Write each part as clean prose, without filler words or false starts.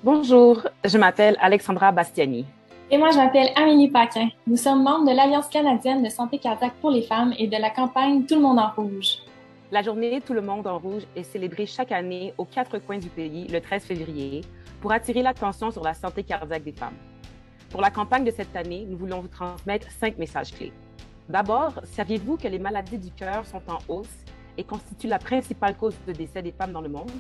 Bonjour, je m'appelle Alexandra Bastiani. Et moi, je m'appelle Amélie Paquin. Nous sommes membres de l'Alliance canadienne de santé cardiaque pour les femmes et de la campagne Tout le monde en rouge. La journée Tout le monde en rouge est célébrée chaque année aux quatre coins du pays le 13 février pour attirer l'attention sur la santé cardiaque des femmes. Pour la campagne de cette année, nous voulons vous transmettre 5 messages clés. D'abord, saviez-vous que les maladies du cœur sont en hausse et constituent la principale cause de décès des femmes dans le monde?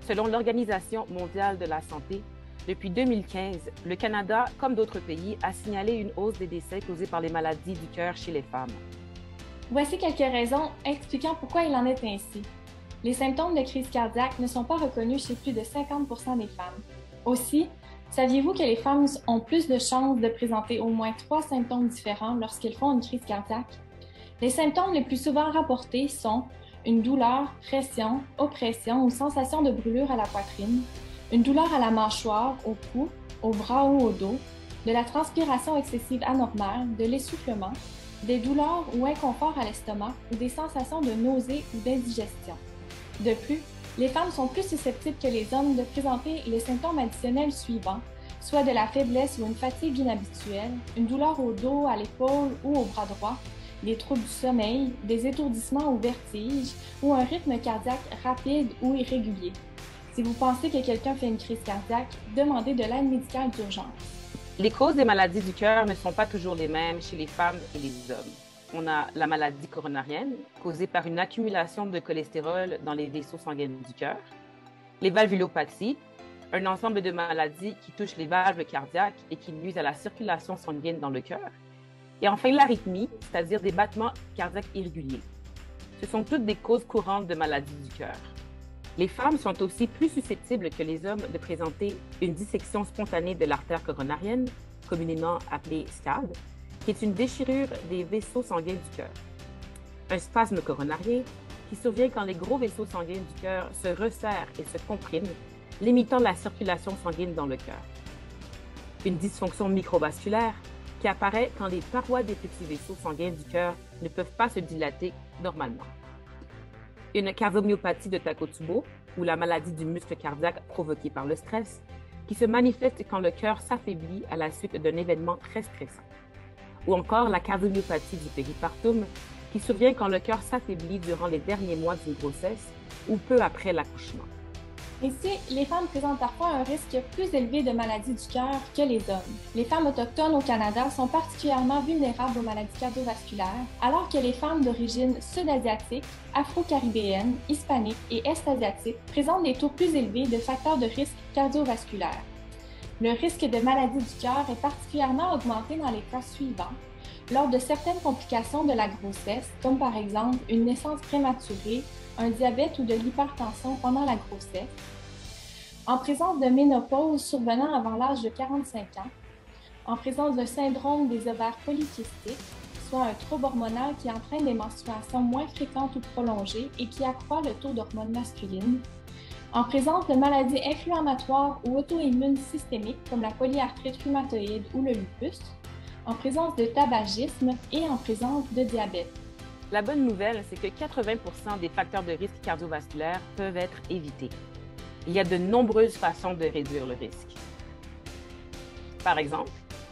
Selon l'Organisation mondiale de la santé, depuis 2015, le Canada, comme d'autres pays, a signalé une hausse des décès causés par les maladies du cœur chez les femmes. Voici quelques raisons expliquant pourquoi il en est ainsi. Les symptômes de crise cardiaque ne sont pas reconnus chez plus de 50% des femmes. Aussi, saviez-vous que les femmes ont plus de chances de présenter au moins 3 symptômes différents lorsqu'elles font une crise cardiaque? Les symptômes les plus souvent rapportés sont une douleur, pression, oppression ou sensation de brûlure à la poitrine, une douleur à la mâchoire, au cou, au bras ou au dos, de la transpiration excessive anormale, de l'essoufflement, des douleurs ou inconforts à l'estomac ou des sensations de nausée ou d'indigestion. De plus, les femmes sont plus susceptibles que les hommes de présenter les symptômes additionnels suivants, soit de la faiblesse ou une fatigue inhabituelle, une douleur au dos, à l'épaule ou au bras droit, des troubles du sommeil, des étourdissements ou vertiges, ou un rythme cardiaque rapide ou irrégulier. Si vous pensez que quelqu'un fait une crise cardiaque, demandez de l'aide médicale d'urgence. Les causes des maladies du cœur ne sont pas toujours les mêmes chez les femmes et les hommes. On a la maladie coronarienne, causée par une accumulation de cholestérol dans les vaisseaux sanguins du cœur, les valvulopathies, un ensemble de maladies qui touchent les valves cardiaques et qui nuisent à la circulation sanguine dans le cœur, et enfin l'arythmie, c'est-à-dire des battements cardiaques irréguliers. Ce sont toutes des causes courantes de maladies du cœur. Les femmes sont aussi plus susceptibles que les hommes de présenter une dissection spontanée de l'artère coronarienne, communément appelée SCAD, qui est une déchirure des vaisseaux sanguins du cœur. Un spasme coronarien qui survient quand les gros vaisseaux sanguins du cœur se resserrent et se compriment, limitant la circulation sanguine dans le cœur. Une dysfonction microvasculaire qui apparaît quand les parois des petits vaisseaux sanguins du cœur ne peuvent pas se dilater normalement. Une cardiomyopathie de Takotsubo, ou la maladie du muscle cardiaque provoquée par le stress, qui se manifeste quand le cœur s'affaiblit à la suite d'un événement très stressant. Ou encore la cardiomyopathie du péripartum, qui survient quand le cœur s'affaiblit durant les derniers mois d'une grossesse ou peu après l'accouchement. Ainsi, les femmes présentent parfois un risque plus élevé de maladies du cœur que les hommes. Les femmes autochtones au Canada sont particulièrement vulnérables aux maladies cardiovasculaires, alors que les femmes d'origine sud-asiatique, afro-caribéenne, hispanique et est-asiatique présentent des taux plus élevés de facteurs de risque cardiovasculaires. Le risque de maladie du cœur est particulièrement augmenté dans les cas suivants. Lors de certaines complications de la grossesse, comme par exemple une naissance prématurée, un diabète ou de l'hypertension pendant la grossesse, en présence de ménopause survenant avant l'âge de 45 ans, en présence d'un syndrome des ovaires polykystiques, soit un trouble hormonal qui entraîne des menstruations moins fréquentes ou prolongées et qui accroît le taux d'hormones masculines, en présence de maladies inflammatoires ou auto-immunes systémiques comme la polyarthrite rhumatoïde ou le lupus, en présence de tabagisme et en présence de diabète. La bonne nouvelle, c'est que 80% des facteurs de risque cardiovasculaire peuvent être évités. Il y a de nombreuses façons de réduire le risque. Par exemple,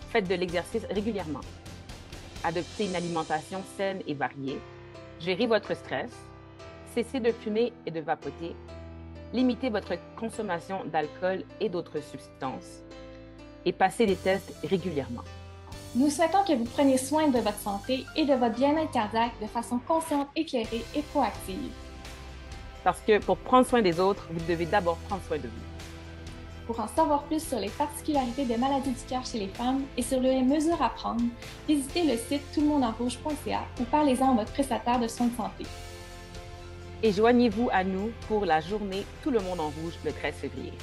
faites de l'exercice régulièrement. Adoptez une alimentation saine et variée. Gérez votre stress. Cessez de fumer et de vapoter. Limitez votre consommation d'alcool et d'autres substances. Et passez des tests régulièrement. Nous souhaitons que vous preniez soin de votre santé et de votre bien-être cardiaque de façon consciente, éclairée et proactive. Parce que pour prendre soin des autres, vous devez d'abord prendre soin de vous. Pour en savoir plus sur les particularités des maladies du cœur chez les femmes et sur les mesures à prendre, visitez le site toutlemondenrouge.ca ou parlez-en à votre prestataire de soins de santé. Et joignez-vous à nous pour la journée Tout le monde en rouge le 13 février.